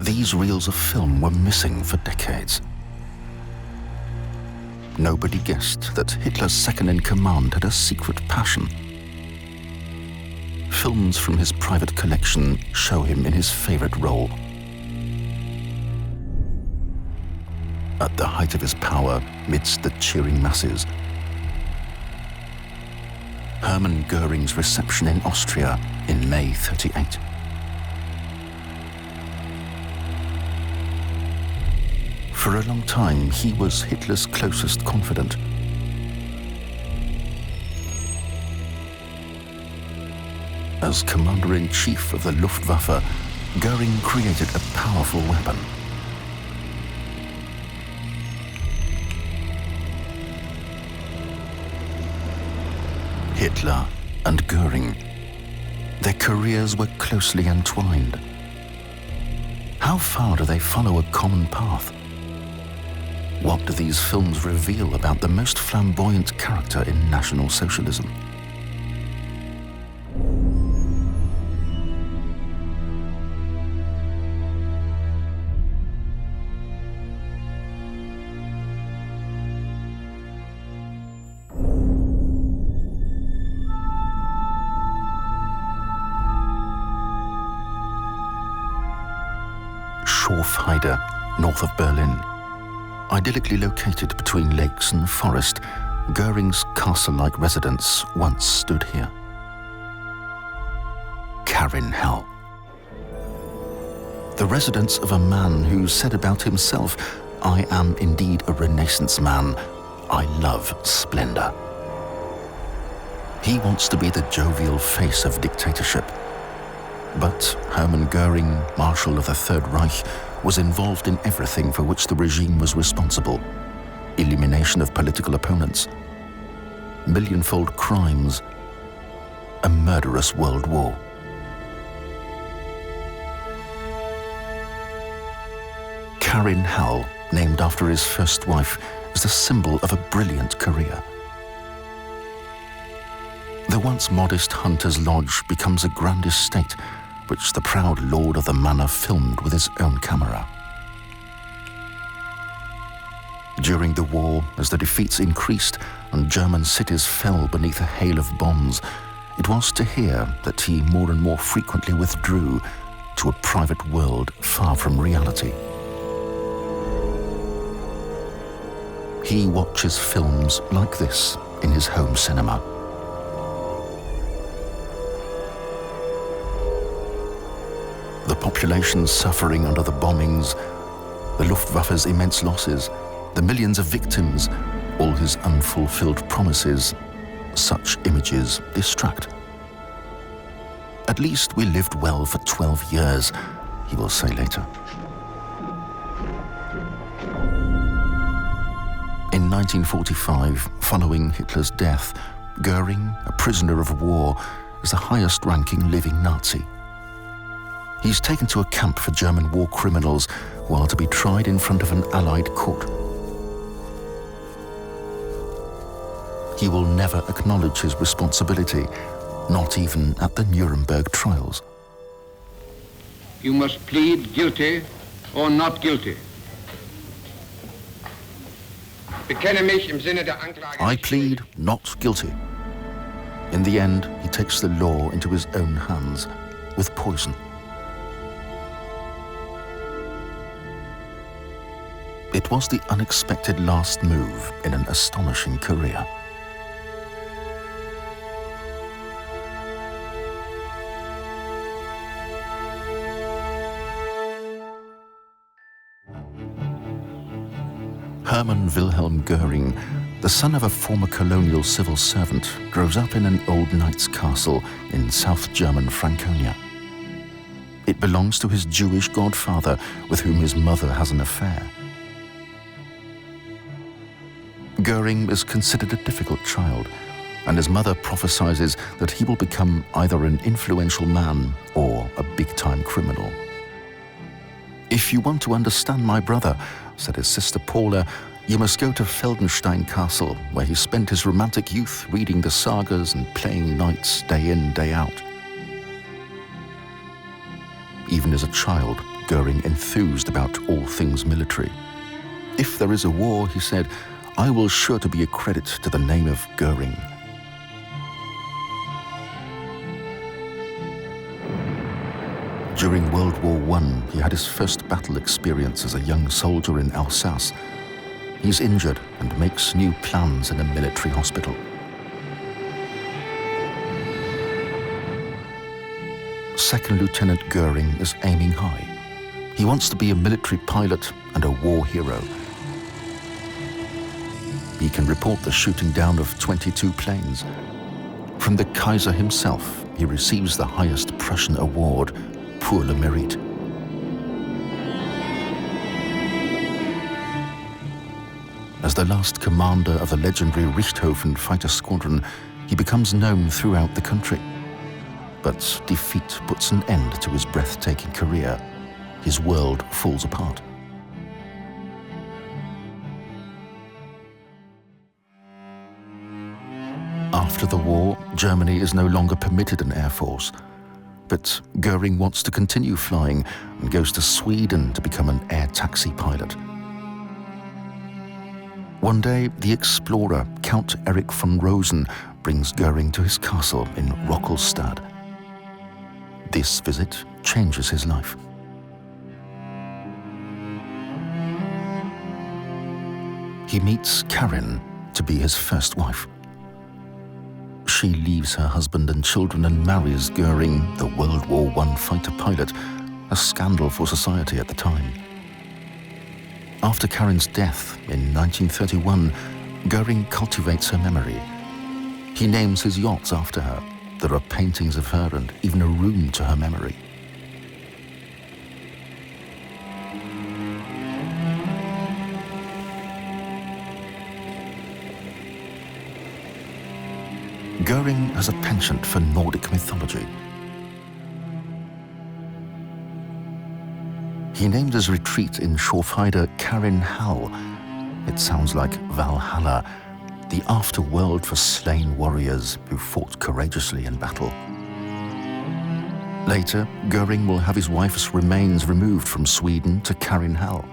These reels of film were missing for decades. Nobody guessed that Hitler's second-in-command had a secret passion. Films from his private collection show him in his favorite role. At the height of his power, midst the cheering masses, Hermann Göring's reception in Austria in May '38. For a long time, he was Hitler's closest confidant. As commander-in-chief of the Luftwaffe, Göring created a powerful weapon. Hitler and Göring, their careers were closely entwined. How far do they follow a common path? What do these films reveal about the most flamboyant character in National Socialism? Schorfheide, north of Berlin. Idyllically located between lakes and forest, Göring's castle-like residence once stood here. Karin-Hell. The residence of a man who said about himself, "I am indeed a Renaissance man. I love splendor." He wants to be the jovial face of dictatorship. But Hermann Göring, Marshal of the Third Reich, was involved in everything for which the regime was responsible. Elimination of political opponents, millionfold crimes, a murderous world war. Karin-Hell, named after his first wife, is the symbol of a brilliant career. The once modest hunter's lodge becomes a grand estate, which the proud lord of the manor filmed with his own camera. During the war, as the defeats increased and German cities fell beneath a hail of bombs, it was to hear that he more and more frequently withdrew to a private world far from reality. He watches films like this in his home cinema. The population suffering under the bombings, the Luftwaffe's immense losses, the millions of victims, all his unfulfilled promises, such images distract. "At least we lived well for 12 years, he will say later. In 1945, following Hitler's death, Göring, a prisoner of war, is the highest-ranking living Nazi. He's taken to a camp for German war criminals who are to be tried in front of an Allied court. He will never acknowledge his responsibility, not even at the Nuremberg trials. You must plead guilty or not guilty. Bekenne mich im Sinne der Anklage. I plead not guilty. In the end, he takes the law into his own hands with poison. It was the unexpected last move in an astonishing career. Hermann Wilhelm Göring, the son of a former colonial civil servant, grows up in an old knight's castle in South German Franconia. It belongs to his Jewish godfather, with whom his mother has an affair. Göring is considered a difficult child, and his mother prophesies that he will become either an influential man or a big-time criminal. "If you want to understand my brother," said his sister Paula, "you must go to Feldenstein Castle, where he spent his romantic youth reading the sagas and playing knights day in, day out." Even as a child, Göring enthused about all things military. "If there is a war," he said, "I will sure to be a credit to the name of Göring." During World War I, he had his first battle experience as a young soldier in Alsace. He's injured and makes new plans in a military hospital. Second Lieutenant Göring is aiming high. He wants to be a military pilot and a war hero. He can report the shooting down of 22 planes. From the Kaiser himself, he receives the highest Prussian award, pour le mérite. As the last commander of the legendary Richthofen fighter squadron, he becomes known throughout the country. But defeat puts an end to his breathtaking career. His world falls apart. After the war, Germany is no longer permitted an air force. But Göring wants to continue flying and goes to Sweden to become an air taxi pilot. One day, the explorer Count Erich von Rosen brings Göring to his castle in Rockelstad. This visit changes his life. He meets Karin to be his first wife. She leaves her husband and children and marries Göring, the World War I fighter pilot, a scandal for society at the time. After Karin's death in 1931, Göring cultivates her memory. He names his yachts after her. There are paintings of her and even a room to her memory. Göring has a penchant for Nordic mythology. He named his retreat in Schorfheide Karin Hall. It sounds like Valhalla, the afterworld for slain warriors who fought courageously in battle. Later, Göring will have his wife's remains removed from Sweden to Karin Hall.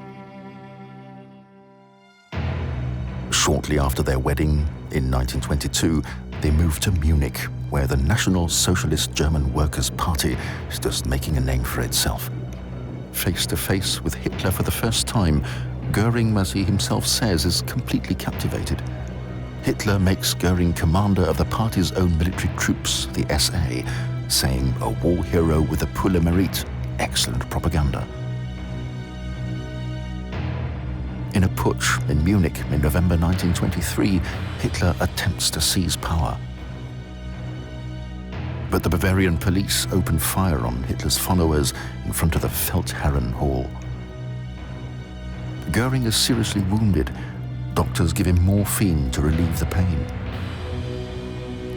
Shortly after their wedding, in 1922, they moved to Munich, where the National Socialist German Workers' Party is just making a name for itself. Face to face with Hitler for the first time, Göring, as he himself says, is completely captivated. Hitler makes Göring commander of the party's own military troops, the SA, saying a war hero with a pour le mérite, excellent propaganda. In a putsch in Munich in November 1923, Hitler attempts to seize power. But the Bavarian police open fire on Hitler's followers in front of the Feldherren Hall. Göring is seriously wounded. Doctors give him morphine to relieve the pain.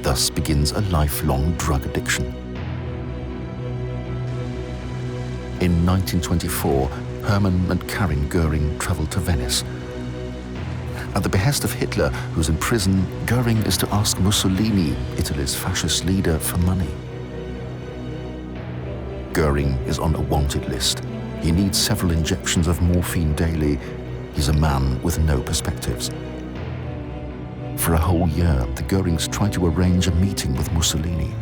Thus begins a lifelong drug addiction. In 1924, Hermann and Karin Göring travel to Venice. At the behest of Hitler, who's in prison, Göring is to ask Mussolini, Italy's fascist leader, for money. Göring is on a wanted list. He needs several injections of morphine daily. He's a man with no perspectives. For a whole year, the Görings try to arrange a meeting with Mussolini.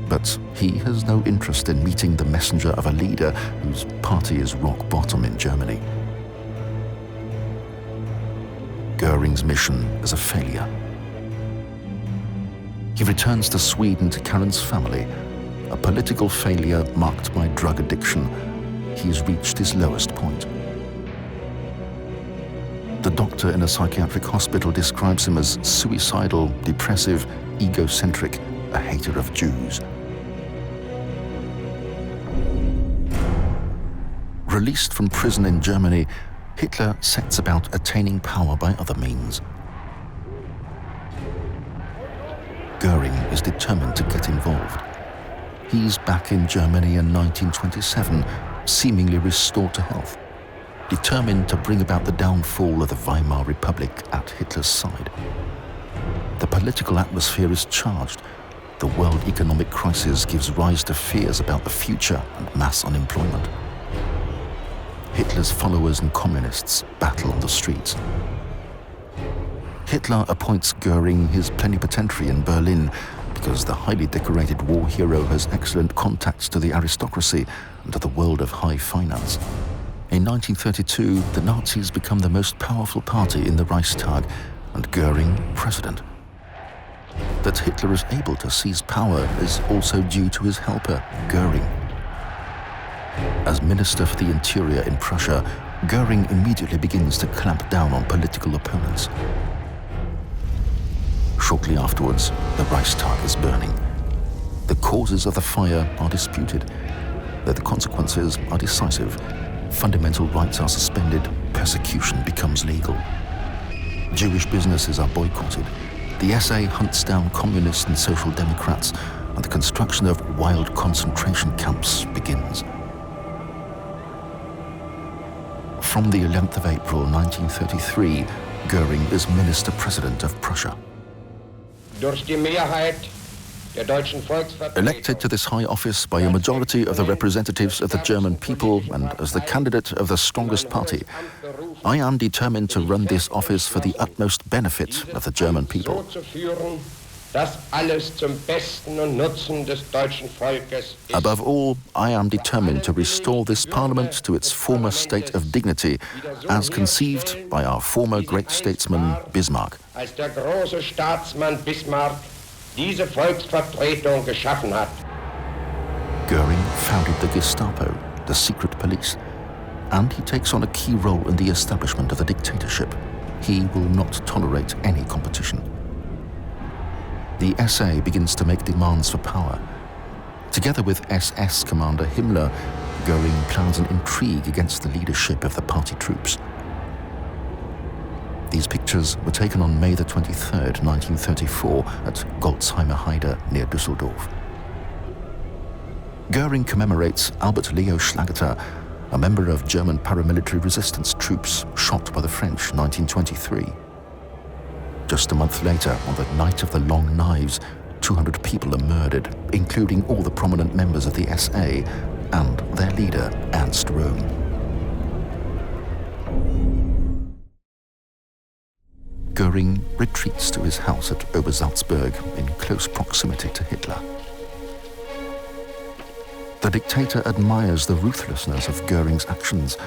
But he has no interest in meeting the messenger of a leader whose party is rock bottom in Germany. Göring's mission is a failure. He returns to Sweden to Karin's family, a political failure marked by drug addiction. He's reached his lowest point. The doctor in a psychiatric hospital describes him as suicidal, depressive, egocentric, a hater of Jews. Released from prison in Germany, Hitler sets about attaining power by other means. Göring is determined to get involved. He's back in Germany in 1927, seemingly restored to health, determined to bring about the downfall of the Weimar Republic at Hitler's side. The political atmosphere is charged. the world economic crisis gives rise to fears about the future and mass unemployment. Hitler's followers and communists battle on the streets. Hitler appoints Göring his plenipotentiary in Berlin because the highly decorated war hero has excellent contacts to the aristocracy and to the world of high finance. In 1932, the Nazis become the most powerful party in the Reichstag and Göring president. That Hitler is able to seize power is also due to his helper, Göring. As Minister for the Interior in Prussia, Göring immediately begins to clamp down on political opponents. Shortly afterwards, the Reichstag is burning. The causes of the fire are disputed, though the consequences are decisive. Fundamental rights are suspended, persecution becomes legal. Jewish businesses are boycotted. The SA hunts down communists and social democrats, and the construction of wild concentration camps begins. From the 11th of April 1933, Göring is Minister-President of Prussia. Elected to this high office by a majority of the representatives of the German people and as the candidate of the strongest party, I am determined to run this office for the utmost benefit of the German people. Above all, I am determined to restore this parliament to its former state of dignity, as conceived by our former great statesman Bismarck. Göring founded the Gestapo, the secret police, and he takes on a key role in the establishment of the dictatorship. He will not tolerate any competition. The SA begins to make demands for power. Together with SS commander Himmler, Göring plans an intrigue against the leadership of the party troops. These pictures were taken on May the 23rd, 1934 at Golzheimer Heide near Düsseldorf. Göring commemorates Albert Leo Schlageter, a member of German paramilitary resistance troops shot by the French 1923. Just a month later, on the Night of the Long Knives, 200 people are murdered, including all the prominent members of the SA and their leader, Ernst Röhm. Göring retreats to his house at Obersalzberg in close proximity to Hitler. The dictator admires the ruthlessness of Göring's actions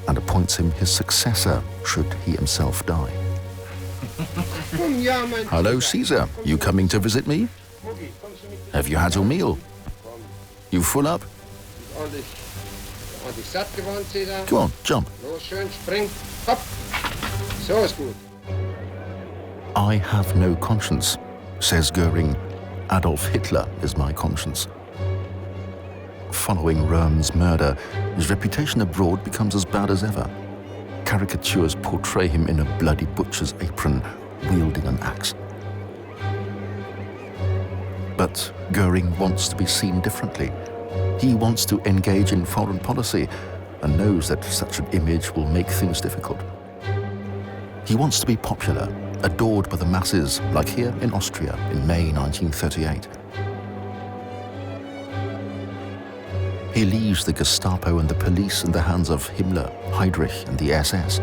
and appoints him his successor should he himself die. Hello, Caesar. You coming to visit me? Have you had your meal? You full up? Come on, jump. I have no conscience, says Göring. Adolf Hitler is my conscience. Following Röhm's murder, his reputation abroad becomes as bad as ever. Caricatures portray him in a bloody butcher's apron, wielding an axe. But Göring wants to be seen differently. He wants to engage in foreign policy and knows that such an image will make things difficult. He wants to be popular, adored by the masses, like here in Austria in May 1938. He leaves the Gestapo and the police in the hands of Himmler, Heydrich and the SS.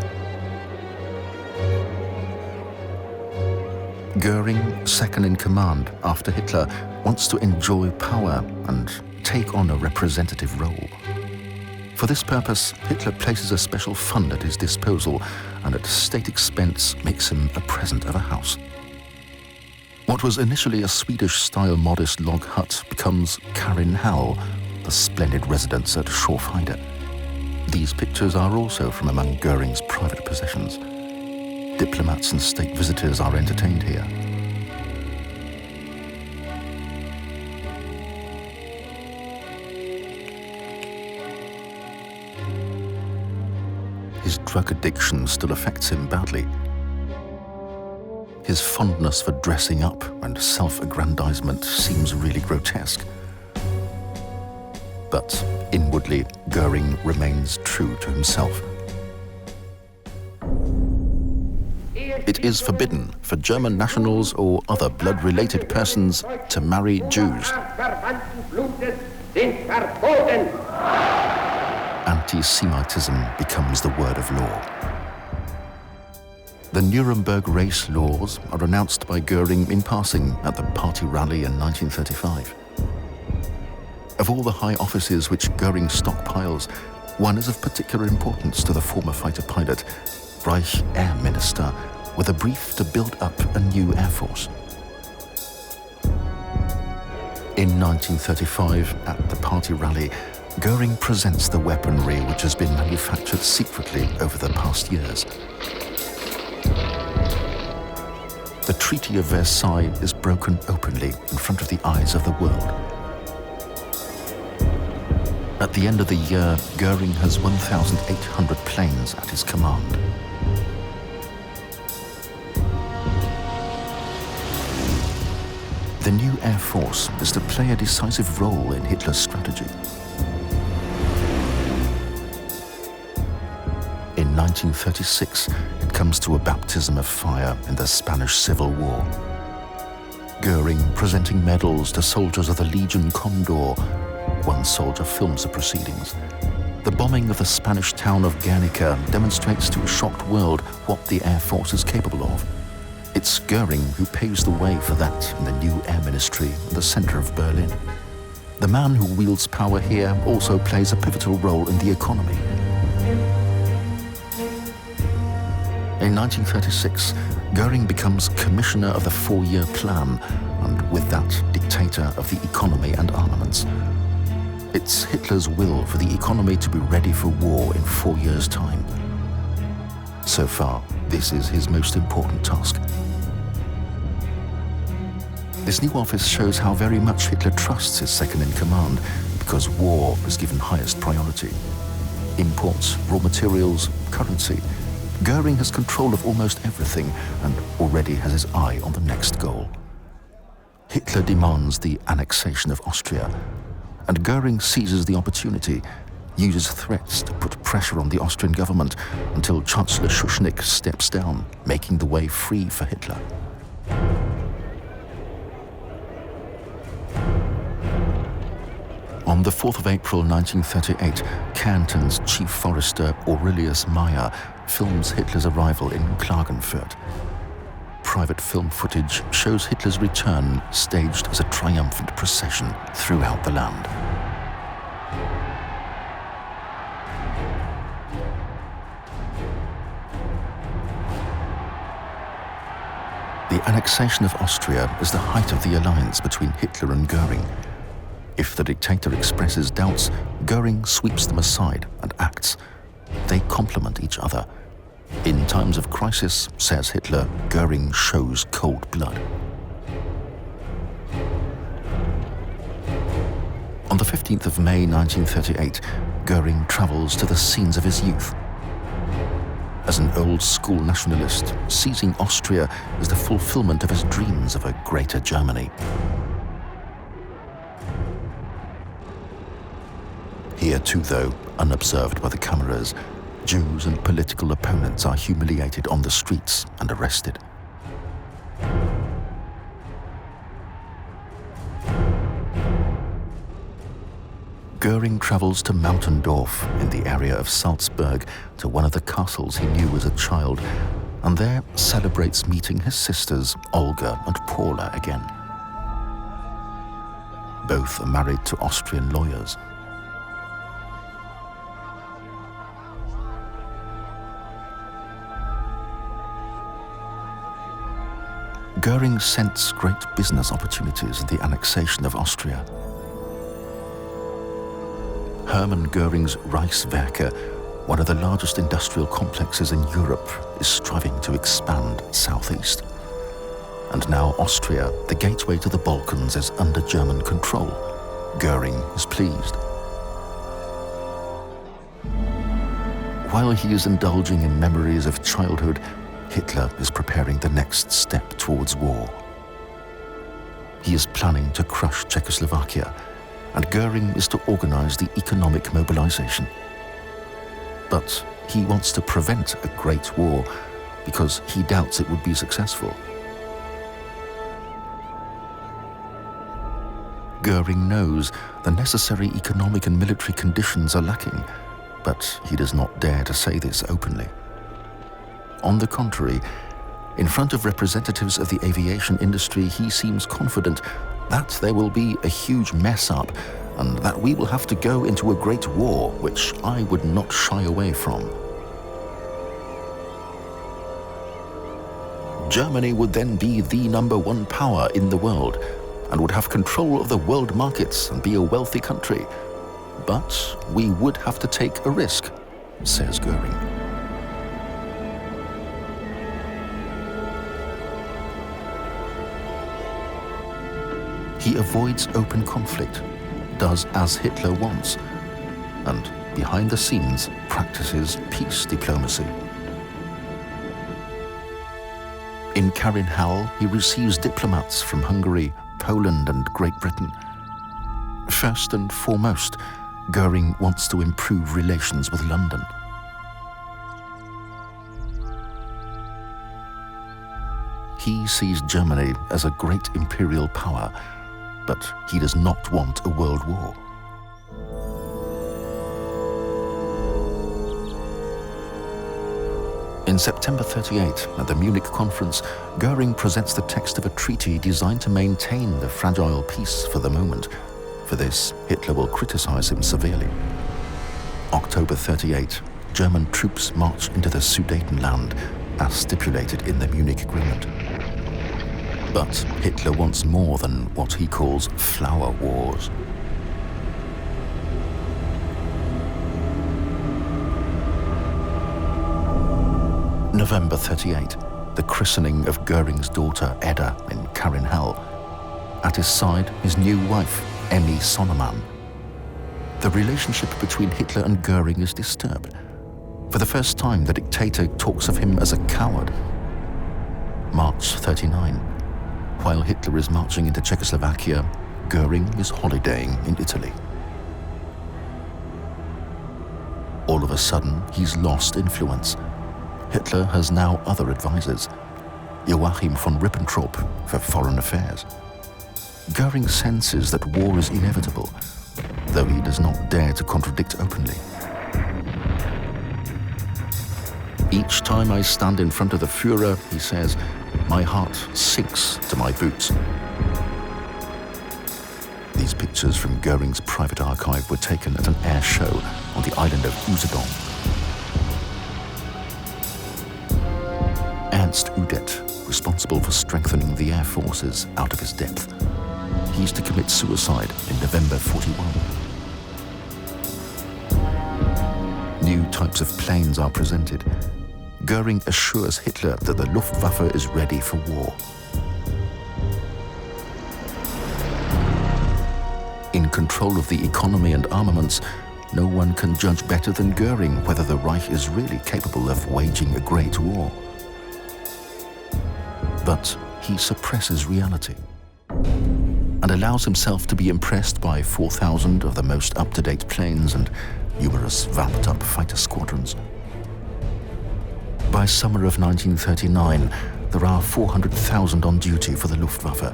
Göring, second in command after Hitler, wants to enjoy power and take on a representative role. For this purpose, Hitler places a special fund at his disposal and at state expense makes him a present of a house. What was initially a Swedish-style modest log hut becomes Karin Hall, the splendid residence at Schorfheide. These pictures are also from among Göring's private possessions. Diplomats and state visitors are entertained here. His drug addiction still affects him badly. His fondness for dressing up and self-aggrandizement seems really grotesque. But inwardly, Göring remains true to himself. it is forbidden for German nationals or other blood-related persons to marry Jews. Anti-Semitism becomes the word of law. The Nuremberg race laws are announced by Göring in passing at the party rally in 1935. Of all the high offices which Göring stockpiles, one is of particular importance to the former fighter pilot, Reich Air Minister, with a brief to build up a new air force. In 1935, at the party rally, Göring presents the weaponry which has been manufactured secretly over the past years. The Treaty of Versailles is broken openly in front of the eyes of the world. At the end of the year, Göring has 1,800 planes at his command. The new Air Force is to play a decisive role in Hitler's strategy. In 1936, it comes to a baptism of fire in the Spanish Civil War. Göring presenting medals to soldiers of the Legion Condor. One soldier films the proceedings. The bombing of the Spanish town of Guernica demonstrates to a shocked world what the Air Force is capable of. It's Göring who paves the way for that in the new Air Ministry in the center of Berlin. The man who wields power here also plays a pivotal role in the economy. In 1936, Göring becomes commissioner of the 4-year plan, and with that, dictator of the economy and armaments. It's Hitler's will for the economy to be ready for war in 4 years' time. So far, this is his most important task. This new office shows how very much Hitler trusts his second-in-command, because war is given highest priority. Imports, raw materials, currency. Göring has control of almost everything and already has his eye on the next goal. Hitler demands the annexation of Austria, and Göring seizes the opportunity, uses threats to put pressure on the Austrian government until Chancellor Schuschnigg steps down, making the way free for Hitler. On the 4th of April 1938, Kärnten's chief forester Aurelius Meyer films Hitler's arrival in Klagenfurt. Private film footage shows Hitler's return staged as a triumphant procession throughout the land. The annexation of Austria is the height of the alliance between Hitler and Göring. If the dictator expresses doubts, Göring sweeps them aside and acts. They complement each other. In times of crisis, says Hitler, Göring shows cold blood. On the 15th of May 1938, Göring travels to the scenes of his youth. As an old-school nationalist, seizing Austria is the fulfillment of his dreams of a greater Germany. Here too, though, unobserved by the cameras, Jews and political opponents are humiliated on the streets and arrested. Göring travels to Mautendorf in the area of Salzburg, to one of the castles he knew as a child, and there celebrates meeting his sisters Olga and Paula again. Both are married to Austrian lawyers. Göring scents great business opportunities in the annexation of Austria. Hermann Göring's Reichswerke, one of the largest industrial complexes in Europe, is striving to expand southeast. And now Austria, the gateway to the Balkans, is under German control. Göring is pleased. While he is indulging in memories of childhood, Hitler is preparing the next step towards war. He is planning to crush Czechoslovakia, and Göring is to organize the economic mobilization. But he wants to prevent a great war because he doubts it would be successful. Göring knows the necessary economic and military conditions are lacking, but he does not dare to say this openly. On the contrary, in front of representatives of the aviation industry, he seems confident that there will be a huge mess up and that we will have to go into a great war, which I would not shy away from. Germany would then be the #1 power in the world and would have control of the world markets and be a wealthy country. But we would have to take a risk, says Göring. He avoids open conflict, does as Hitler wants, and behind the scenes practices peace diplomacy. In Karin-Hall, he receives diplomats from Hungary, Poland and Great Britain. First and foremost, Göring wants to improve relations with London. He sees Germany as a great imperial power, but he does not want a world war. In September 1938, at the Munich conference, Göring presents the text of a treaty designed to maintain the fragile peace for the moment. For this, Hitler will criticize him severely. October 1938, German troops march into the Sudetenland, as stipulated in the Munich Agreement. But Hitler wants more than what he calls flower wars. November 1938, the christening of Göring's daughter Edda in Karin-Hall. At his side, his new wife, Emmy Sonnemann. The relationship between Hitler and Göring is disturbed. For the first time, the dictator talks of him as a coward. March 1939. While Hitler is marching into Czechoslovakia, Göring is holidaying in Italy. All of a sudden, he's lost influence. Hitler has now other advisors. Joachim von Ribbentrop for foreign affairs. Göring senses that war is inevitable, though he does not dare to contradict openly. Each time I stand in front of the Führer, he says, my heart sinks to my boots. These pictures from Göring's private archive were taken at an air show on the island of Usedom. Ernst Udet, responsible for strengthening the air forces out of his depth. He's to commit suicide in November 1941. New types of planes are presented. Göring assures Hitler that the Luftwaffe is ready for war. In control of the economy and armaments, no one can judge better than Göring whether the Reich is really capable of waging a great war. But he suppresses reality and allows himself to be impressed by 4,000 of the most up-to-date planes and numerous vamped-up fighter squadrons. By summer of 1939, there are 400,000 on duty for the Luftwaffe.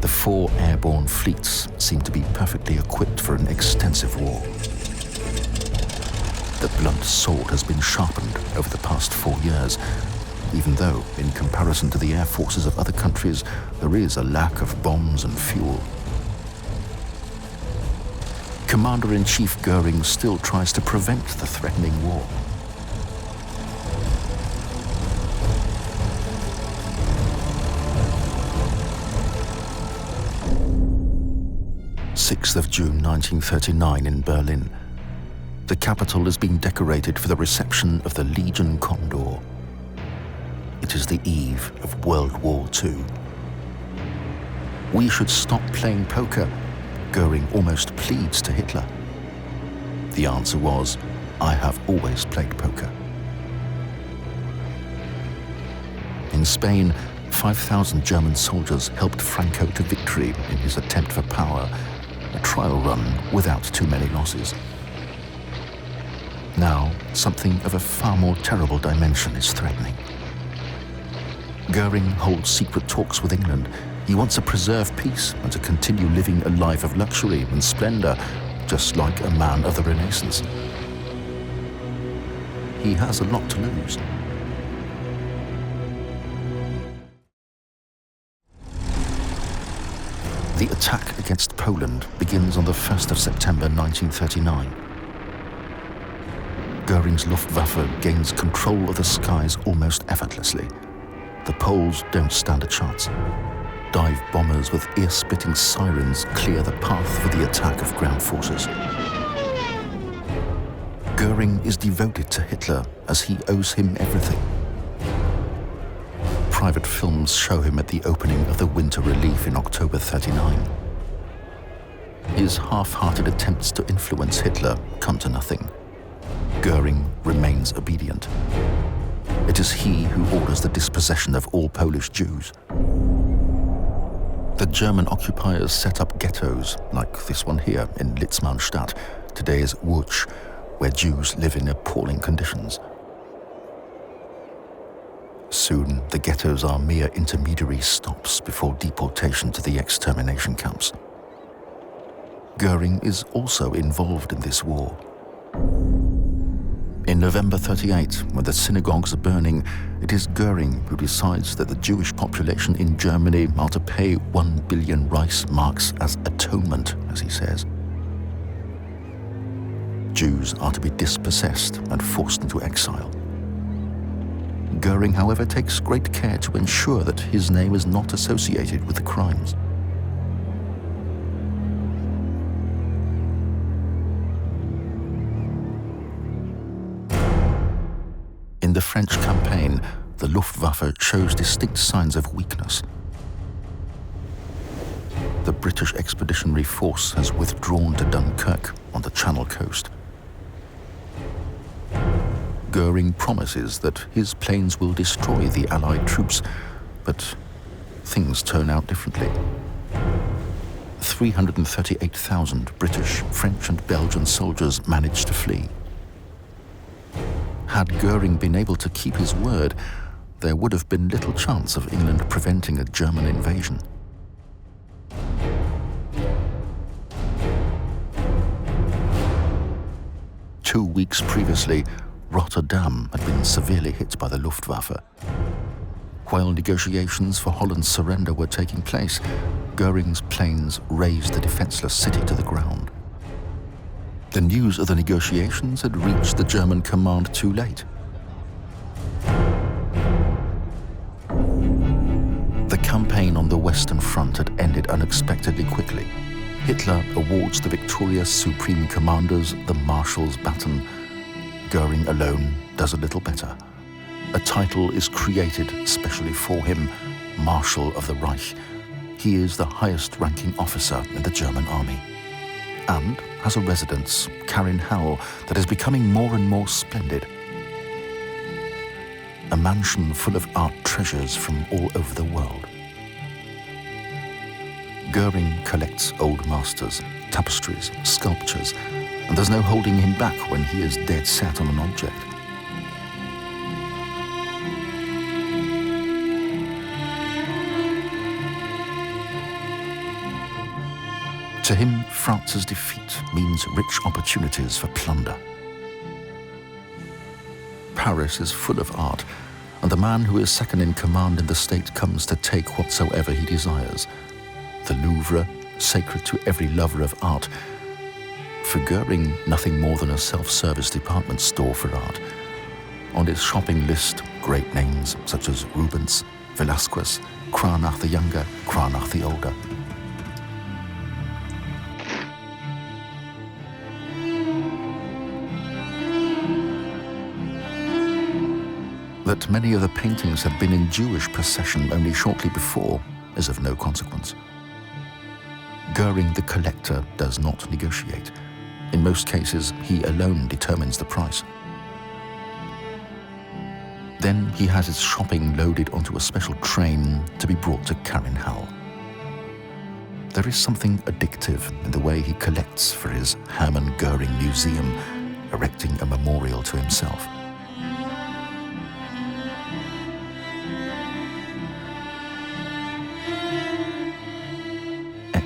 The 4 airborne fleets seem to be perfectly equipped for an extensive war. The blunt sword has been sharpened over the past 4 years, even though, in comparison to the air forces of other countries, there is a lack of bombs and fuel. Commander-in-Chief Göring still tries to prevent the threatening war. June 1939 in Berlin. The capital is being decorated for the reception of the Legion Condor. It is the eve of World War II. We should stop playing poker, Göring almost pleads to Hitler. The answer was, I have always played poker. In Spain, 5,000 German soldiers helped Franco to victory in his attempt for power, a trial run without too many losses. Now, something of a far more terrible dimension is threatening. Göring holds secret talks with England. He wants to preserve peace and to continue living a life of luxury and splendor, just like a man of the Renaissance. He has a lot to lose. The attack against Poland begins on the 1st of September 1939. Göring's Luftwaffe gains control of the skies almost effortlessly. The Poles don't stand a chance. Dive bombers with ear-splitting sirens clear the path for the attack of ground forces. Göring is devoted to Hitler as he owes him everything. Private films show him at the opening of the Winter Relief in October '39. His half-hearted attempts to influence Hitler come to nothing. Göring remains obedient. It is he who orders the dispossession of all Polish Jews. The German occupiers set up ghettos, like this one here in Litzmannstadt, today's Łódź, where Jews live in appalling conditions. Soon, the ghettos are mere intermediary stops before deportation to the extermination camps. Göring is also involved in this war. In November '38, when the synagogues are burning, it is Göring who decides that the Jewish population in Germany are to pay 1 billion Reichsmarks as atonement, as he says. Jews are to be dispossessed and forced into exile. Göring, however, takes great care to ensure that his name is not associated with the crimes. In the French campaign, the Luftwaffe shows distinct signs of weakness. The British Expeditionary Force has withdrawn to Dunkirk on the Channel coast. Göring promises that his planes will destroy the Allied troops, but things turn out differently. 338,000 British, French and Belgian soldiers managed to flee. Had Göring been able to keep his word, there would have been little chance of England preventing a German invasion. Two weeks previously, Rotterdam had been severely hit by the Luftwaffe. While negotiations for Holland's surrender were taking place, Göring's planes razed the defenseless city to the ground. The news of the negotiations had reached the German command too late. The campaign on the Western Front had ended unexpectedly quickly. Hitler awards the victorious Supreme Commanders the Marshal's baton. Göring alone does a little better. A title is created specially for him, Marshal of the Reich. He is the highest-ranking officer in the German army, and has a residence, Karin-Hall, that is becoming more and more splendid. A mansion full of art treasures from all over the world. Göring collects old masters, tapestries, sculptures, and there's no holding him back when he is dead set on an object. To him, France's defeat means rich opportunities for plunder. Paris is full of art, and the man who is second in command in the state comes to take whatsoever he desires. The Louvre, sacred to every lover of art. For Göring, nothing more than a self-service department store for art. On his shopping list, great names such as Rubens, Velázquez, Cranach the Younger, Cranach the Older. That many of the paintings had been in Jewish possession only shortly before is of no consequence. Göring, the collector, does not negotiate. In most cases, he alone determines the price. Then he has his shopping loaded onto a special train to be brought to Karin-Hall. There is something addictive in the way he collects for his Hermann Göring Museum, erecting a memorial to himself.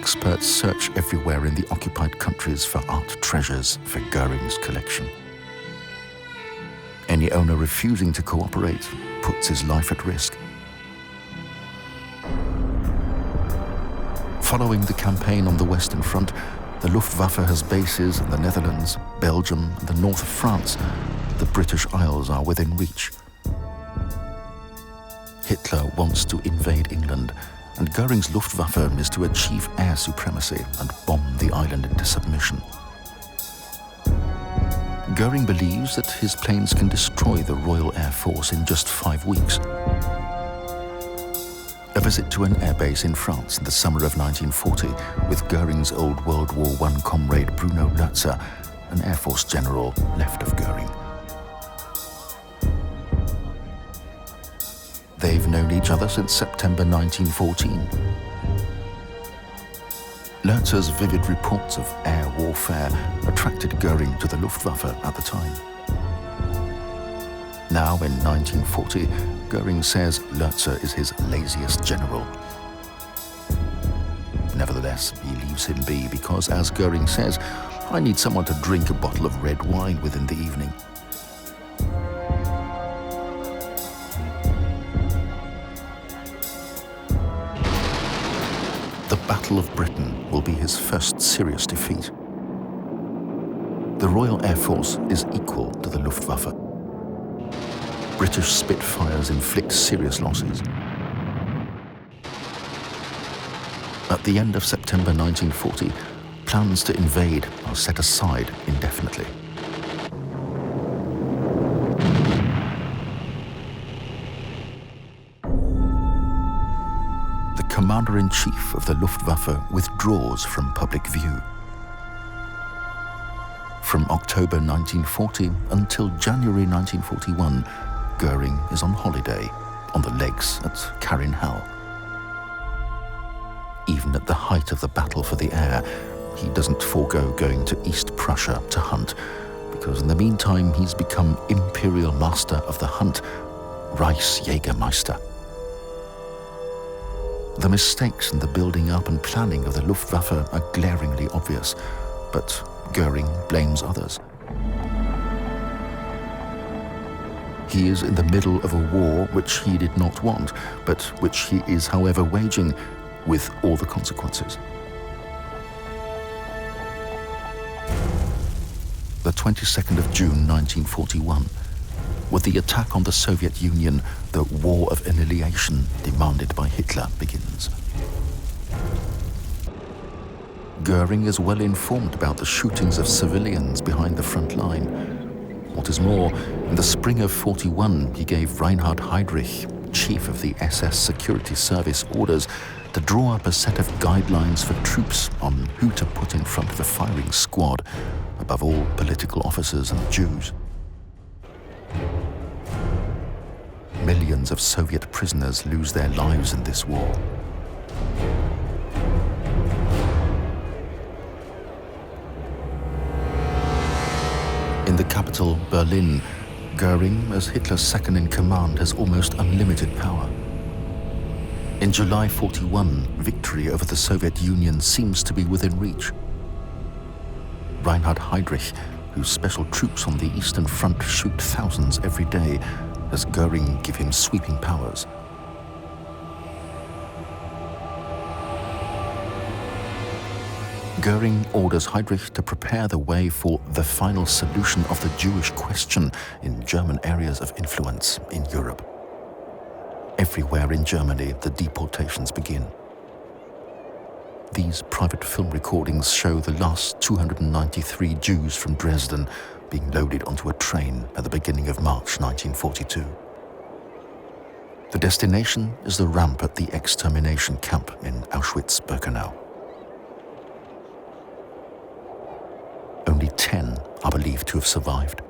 experts search everywhere in the occupied countries for art treasures for Göring's collection. Any owner refusing to cooperate puts his life at risk. Following the campaign on the Western Front, the Luftwaffe has bases in the Netherlands, Belgium, and the north of France. The British Isles are within reach. Hitler wants to invade England, and Göring's Luftwaffe is to achieve air supremacy and bomb the island into submission. Göring believes that his planes can destroy the Royal Air Force in just 5 weeks. A visit to an airbase in France in the summer of 1940 with Göring's old World War I comrade Bruno Lotzer, an Air Force general left of Göring. They've known each other since September 1914. Lotzer's vivid reports of air warfare attracted Göring to the Luftwaffe at the time. Now, in 1940, Göring says Lotzer is his laziest general. Nevertheless, he leaves him be because, as Göring says, "I need someone to drink a bottle of red wine with in the evening." The Battle of Britain will be his first serious defeat. The Royal Air Force is equal to the Luftwaffe. British Spitfires inflict serious losses. At the end of September 1940, plans to invade are set aside indefinitely. The Commander-in-Chief of the Luftwaffe withdraws from public view. From October 1940 until January 1941, Göring is on holiday on the lakes at Karinhal. Even at the height of the battle for the air, he doesn't forego going to East Prussia to hunt, because in the meantime he's become Imperial Master of the Hunt, Reichsjägermeister. The mistakes in the building up and planning of the Luftwaffe are glaringly obvious, but Göring blames others. He is in the middle of a war which he did not want, but which he is, however, waging with all the consequences. The 22nd of June 1941. With the attack on the Soviet Union, the war of annihilation demanded by Hitler begins. Göring is well informed about the shootings of civilians behind the front line. What is more, in the spring of 41, he gave Reinhard Heydrich, chief of the SS Security Service, orders to draw up a set of guidelines for troops on who to put in front of a firing squad, above all political officers and Jews. Millions of Soviet prisoners lose their lives in this war. In the capital, Berlin, Göring, as Hitler's second-in-command, has almost unlimited power. In July 41, victory over the Soviet Union seems to be within reach. Reinhard Heydrich, whose special troops on the Eastern Front shoot thousands every day, has Göring give him sweeping powers. Göring orders Heydrich to prepare the way for the final solution of the Jewish question in German areas of influence in Europe. Everywhere in Germany, the deportations begin. These private film recordings show the last 293 Jews from Dresden being loaded onto a train at the beginning of March 1942. The destination is the ramp at the extermination camp in Auschwitz-Birkenau. Only 10 are believed to have survived.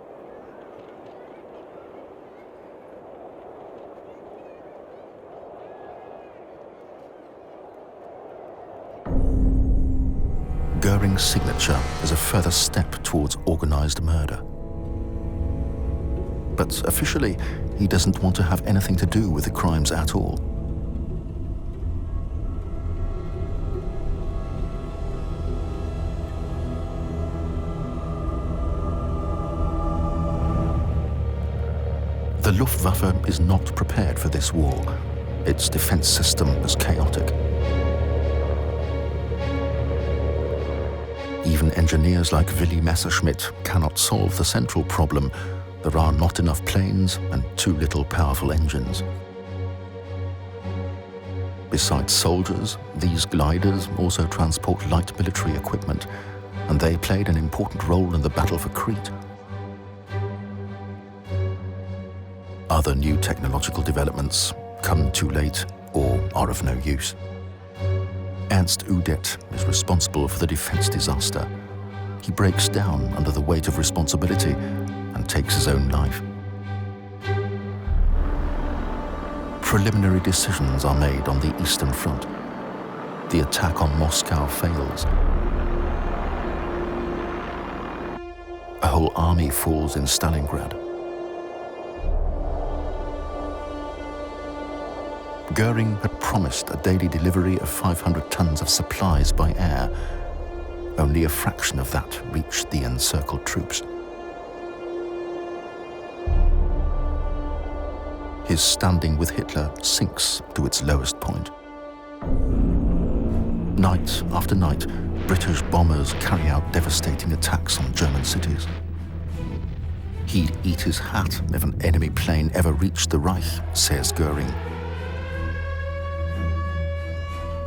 Göring's signature is a further step towards organized murder. But officially, he doesn't want to have anything to do with the crimes at all. The Luftwaffe is not prepared for this war. Its defense system is chaotic. Even engineers like Willy Messerschmitt cannot solve the central problem. There are not enough planes and too little powerful engines. Besides soldiers, these gliders also transport light military equipment, and they played an important role in the battle for Crete. Other new technological developments come too late or are of no use. Ernst Udet is responsible for the defense disaster. He breaks down under the weight of responsibility and takes his own life. Preliminary decisions are made on the Eastern Front. The attack on Moscow fails. A whole army falls in Stalingrad. Göring had promised a daily delivery of 500 tons of supplies by air. Only a fraction of that reached the encircled troops. His standing with Hitler sinks to its lowest point. Night after night, British bombers carry out devastating attacks on German cities. He'd eat his hat if an enemy plane ever reached the Reich, says Göring.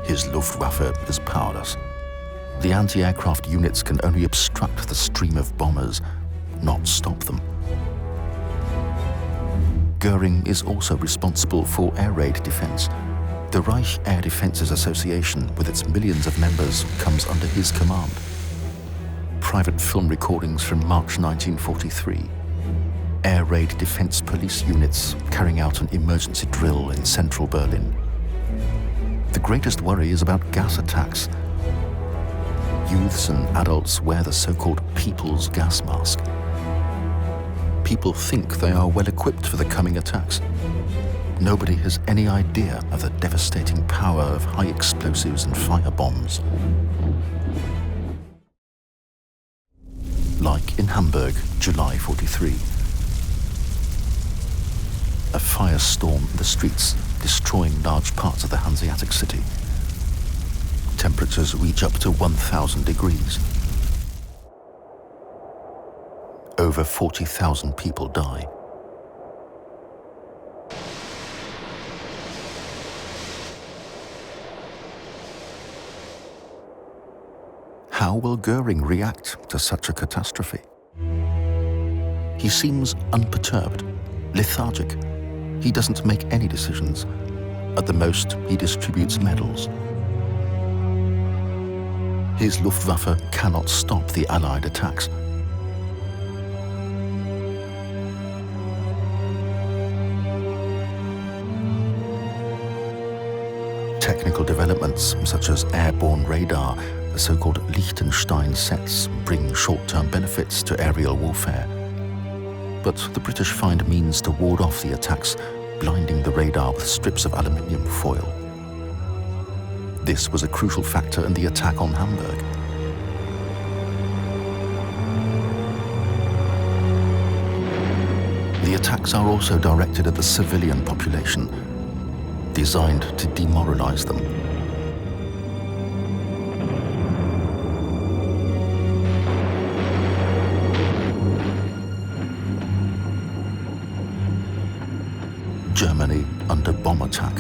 His Luftwaffe is powerless. The anti-aircraft units can only obstruct the stream of bombers, not stop them. Göring is also responsible for air raid defense. The Reich Air Defences Association, with its millions of members, comes under his command. Private film recordings from March 1943. Air raid defense police units carrying out an emergency drill in central Berlin. The greatest worry is about gas attacks. Youths and adults wear the so-called people's gas mask. People think they are well equipped for the coming attacks. Nobody has any idea of the devastating power of high explosives and fire bombs. Like in Hamburg, July 43. A firestorm in the streets, destroying large parts of the Hanseatic city. Temperatures reach up to 1,000 degrees. Over 40,000 people die. How will Göring react to such a catastrophe? He seems unperturbed, lethargic. He doesn't make any decisions. At the most, he distributes medals. His Luftwaffe cannot stop the Allied attacks. Technical developments such as airborne radar, the so-called Liechtenstein sets, bring short-term benefits to aerial warfare. But the British find means to ward off the attacks, blinding the radar with strips of aluminium foil. This was a crucial factor in the attack on Hamburg. The attacks are also directed at the civilian population, designed to demoralize them. Germany under bomb attack.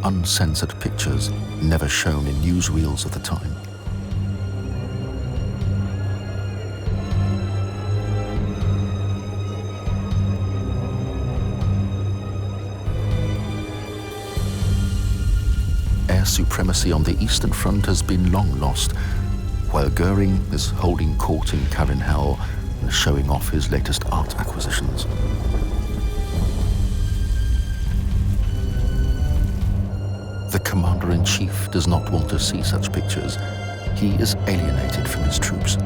Uncensored pictures never shown in newsreels of the time. Air supremacy on the Eastern Front has been long lost, while Göring is holding court in Karinhell and showing off his latest art acquisitions. The commander-in-chief does not want to see such pictures. He is alienated from his troops.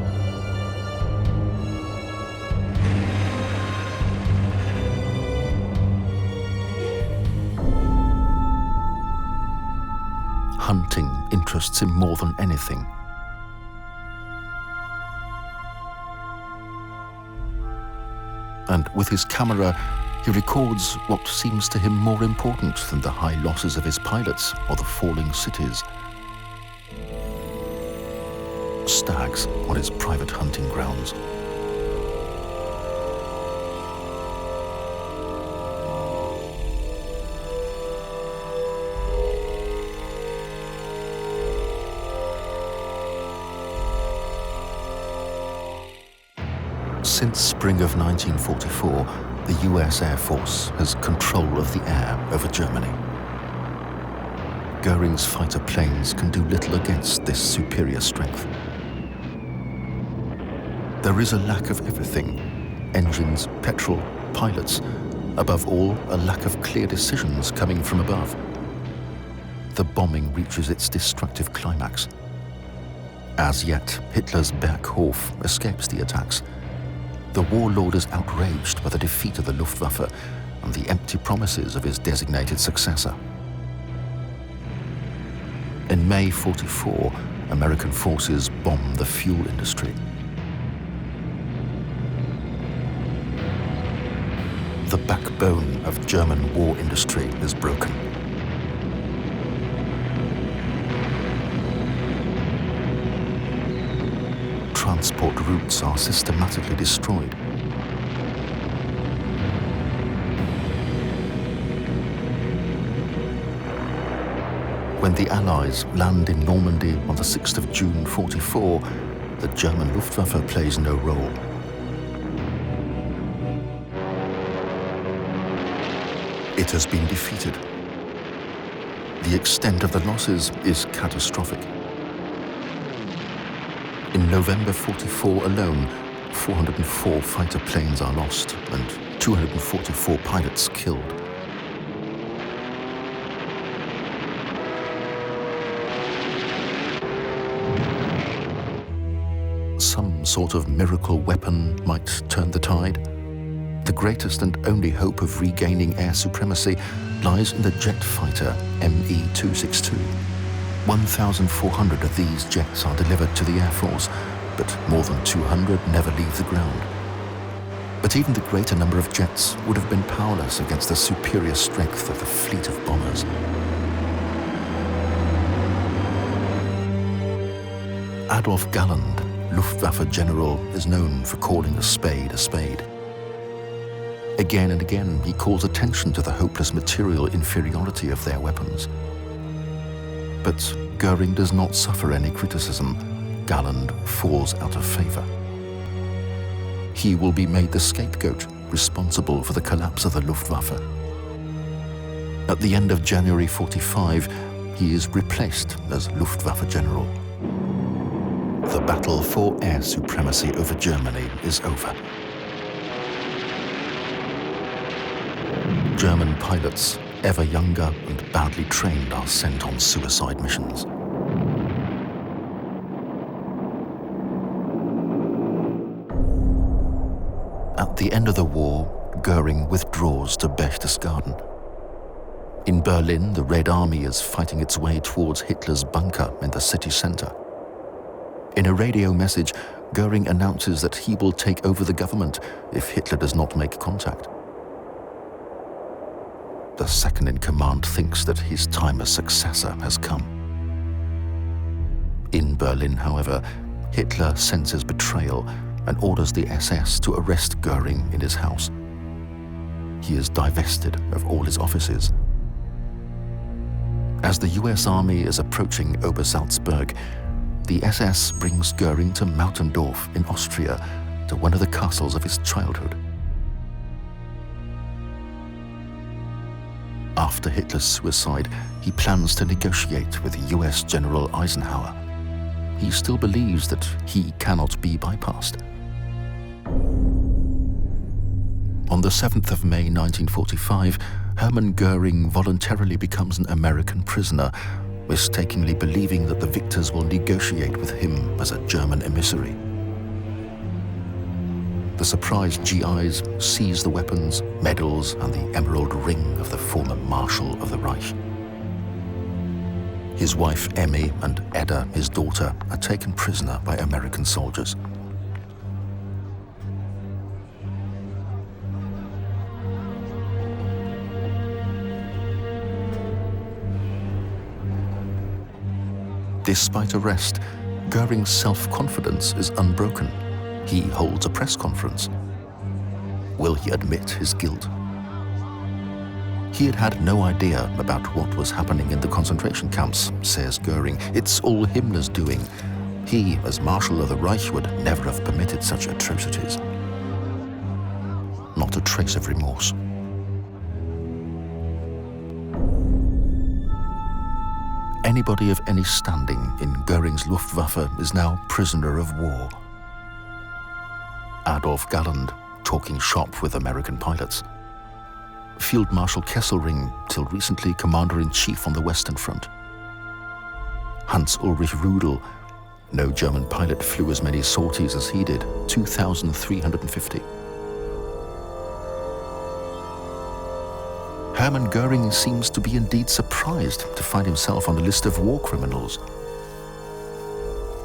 Hunting interests him more than anything. and with his camera, he records what seems to him more important than the high losses of his pilots or the falling cities. Stags on his private hunting grounds. Since spring of 1944, the US Air Force has control of the air over Germany. Göring's fighter planes can do little against this superior strength. There is a lack of everything: engines, petrol, pilots. Above all, a lack of clear decisions coming from above. The bombing reaches its destructive climax. As yet, Hitler's Berghof escapes the attacks. The warlord is outraged by the defeat of the Luftwaffe and the empty promises of his designated successor. In May '44, American forces bomb the fuel industry. The backbone of German war industry is broken. Transport routes are systematically destroyed. When the Allies land in Normandy on the 6th of June '44, the German Luftwaffe plays no role. It has been defeated. The extent of the losses is catastrophic. In November '44 alone, 404 fighter planes are lost and 244 pilots killed. Some sort of miracle weapon might turn the tide. The greatest and only hope of regaining air supremacy lies in the jet fighter Me-262. 1,400 of these jets are delivered to the Air Force, but more than 200 never leave the ground. But even the greater number of jets would have been powerless against the superior strength of the fleet of bombers. Adolf Galland, Luftwaffe general, is known for calling a spade a spade. Again and again, he calls attention to the hopeless material inferiority of their weapons. But Göring does not suffer any criticism. Galland falls out of favor. He will be made the scapegoat, responsible for the collapse of the Luftwaffe. At the end of January '45, he is replaced as Luftwaffe general. The battle for air supremacy over Germany is over. German pilots, ever younger and badly trained, are sent on suicide missions. At the end of the war, Göring withdraws to Berchtesgaden. In Berlin, the Red Army is fighting its way towards Hitler's bunker in the city center. In a radio message, Göring announces that he will take over the government if Hitler does not make contact. The second-in-command thinks that his time as successor has come. In Berlin, however, Hitler senses betrayal and orders the SS to arrest Göring in his house. He is divested of all his offices. As the US Army is approaching Obersalzberg, the SS brings Göring to Mautendorf in Austria, to one of the castles of his childhood. After Hitler's suicide, he plans to negotiate with US General Eisenhower. He still believes that he cannot be bypassed. On the 7th of May 1945, Hermann Göring voluntarily becomes an American prisoner, mistakenly believing that the victors will negotiate with him as a German emissary. The surprised GIs seize the weapons, medals, and the emerald ring of the former Marshal of the Reich. His wife Emmy and Edda, his daughter, are taken prisoner by American soldiers. Despite arrest, Göring's self-confidence is unbroken. He holds a press conference. Will he admit his guilt? He had had no idea about what was happening in the concentration camps, says Göring. It's all Himmler's doing. He, as Marshal of the Reich, would never have permitted such atrocities. Not a trace of remorse. Anybody of any standing in Göring's Luftwaffe is now prisoner of war. Adolf Galland, talking shop with American pilots. Field Marshal Kesselring, till recently Commander-in-Chief on the Western Front. Hans-Ulrich Rudel, no German pilot flew as many sorties as he did, 2,350. Hermann Göring seems to be indeed surprised to find himself on the list of war criminals.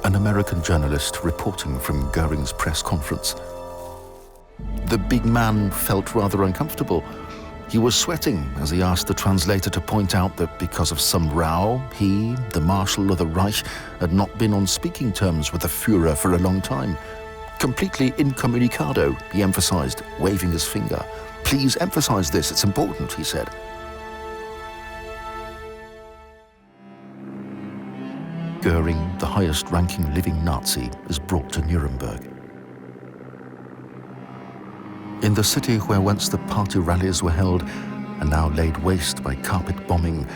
An American journalist reporting from Göring's press conference. The big man felt rather uncomfortable. He was sweating as he asked the translator to point out that because of some row, he, the Marshal of the Reich, had not been on speaking terms with the Führer for a long time. Completely incommunicado, he emphasized, waving his finger. Please emphasize this, it's important, he said. Göring, the highest-ranking living Nazi, is brought to Nuremberg. In the city where once the party rallies were held and now laid waste by carpet bombing,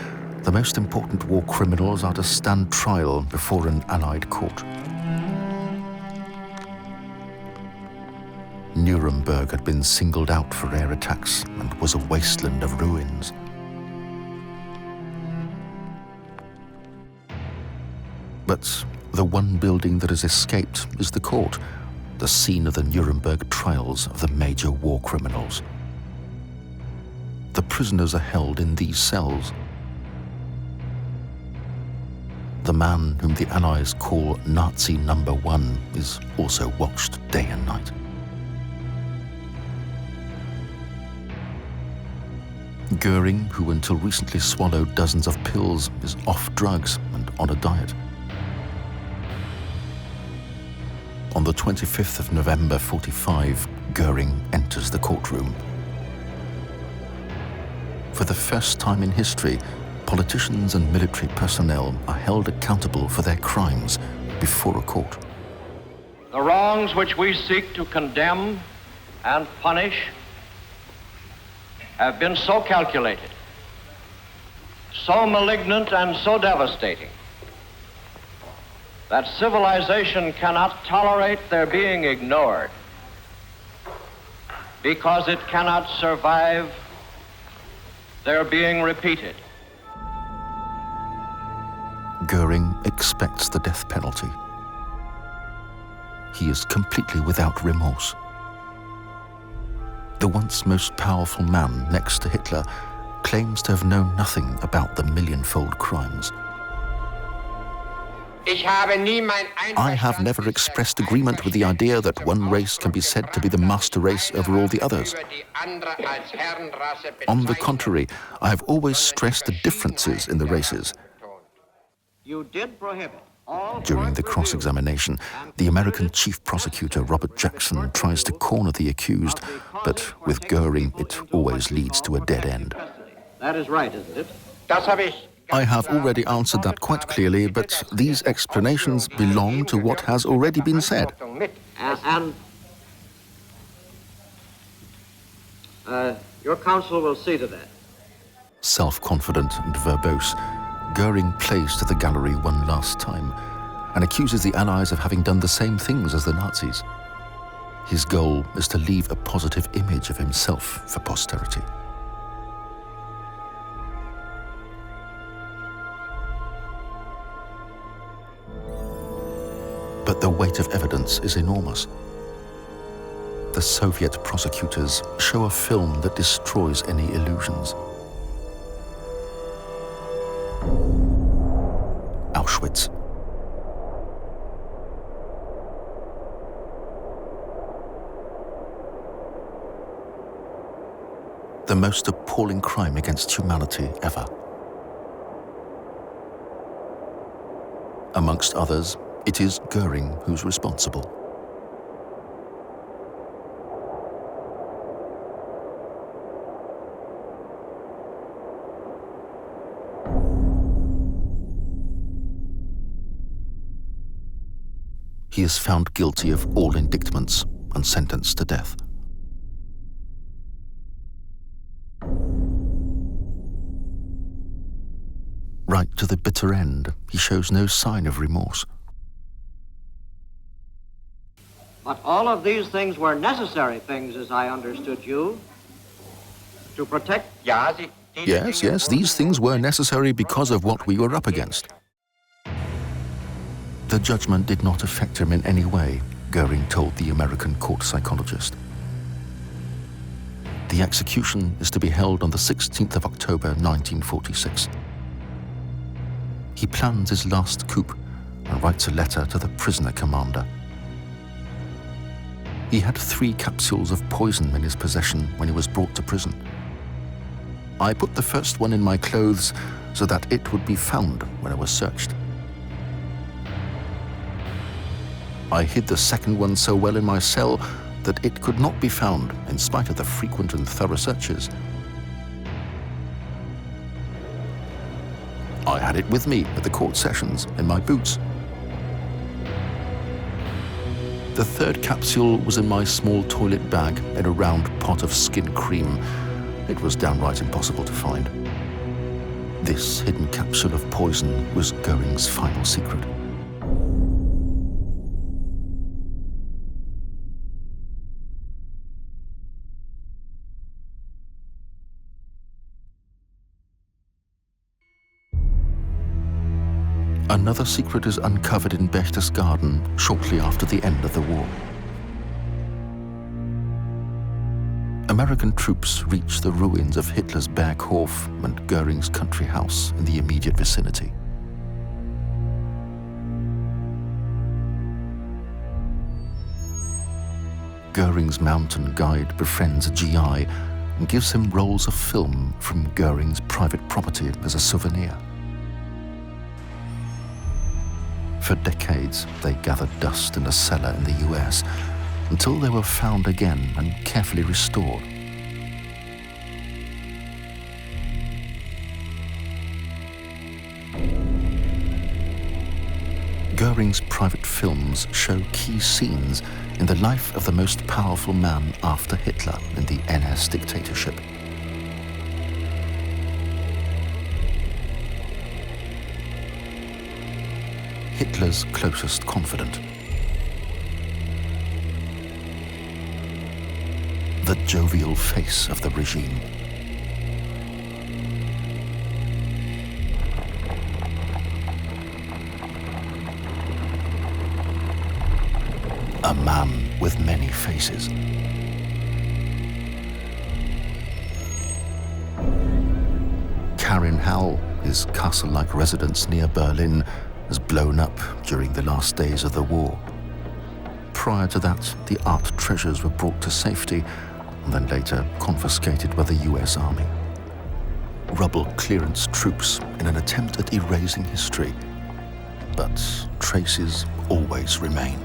the most important war criminals are to stand trial before an Allied court. Nuremberg had been singled out for air attacks and was a wasteland of ruins. But the one building that has escaped is the court, the scene of the Nuremberg trials of the major war criminals. The prisoners are held in these cells. The man whom the Allies call Nazi number 1 is also watched day and night. Göring, who until recently swallowed dozens of pills, is off drugs and on a diet. On the 25th of November 1945, Göring enters the courtroom. For the first time in history, politicians and military personnel are held accountable for their crimes before a court. The wrongs which we seek to condemn and punish have been so calculated, so malignant and so devastating that civilization cannot tolerate their being ignored because it cannot survive their being repeated. Göring expects the death penalty. He is completely without remorse. The once most powerful man next to Hitler claims to have known nothing about the millionfold crimes. I have never expressed agreement with the idea that one race can be said to be the master race over all the others. On the contrary, I have always stressed the differences in the races. You did prohibit all During the cross-examination, the American chief prosecutor, Robert Jackson, tries to corner the accused, but with Göring, it always leads to a dead end. That is right, isn't it? I have already answered that quite clearly, but these explanations belong to what has already been said. And your counsel will see to that. Self-confident and verbose, Göring plays to the gallery one last time and accuses the Allies of having done the same things as the Nazis. His goal is to leave a positive image of himself for posterity. But the weight of evidence is enormous. The Soviet prosecutors show a film that destroys any illusions. Auschwitz. The most appalling crime against humanity ever. Amongst others, it is Göring who's responsible. He is found guilty of all indictments and sentenced to death. Right to the bitter end, he shows no sign of remorse. But all of these things were necessary things, as I understood you, to protect... Yes, these things were necessary because of what we were up against. The judgment did not affect him in any way, Göring told the American court psychologist. The execution is to be held on the 16th of October 1946. He plans his last coup and writes a letter to the prisoner commander. He had 3 capsules of poison in his possession when he was brought to prison. I put the first one in my clothes so that it would be found when I was searched. I hid the second one so well in my cell that it could not be found in spite of the frequent and thorough searches. I had it with me at the court sessions in my boots. The third capsule was in my small toilet bag in a round pot of skin cream. It was downright impossible to find. This hidden capsule of poison was Göring's final secret. Another secret is uncovered in Berchtesgaden shortly after the end of the war. American troops reached the ruins of Hitler's Berghof and Göring's country house in the immediate vicinity. Göring's mountain guide befriends a GI and gives him rolls of film from Göring's private property as a souvenir. For decades, they gathered dust in a cellar in the US until they were found again and carefully restored. Göring's private films show key scenes in the life of the most powerful man after Hitler in the NS dictatorship. Hitler's closest confidant. The jovial face of the regime. A man with many faces. Karin-Hall, his castle-like residence near Berlin, was blown up during the last days of the war. Prior to that, the art treasures were brought to safety and then later confiscated by the US Army. Rubble clearance troops in an attempt at erasing history, but traces always remain.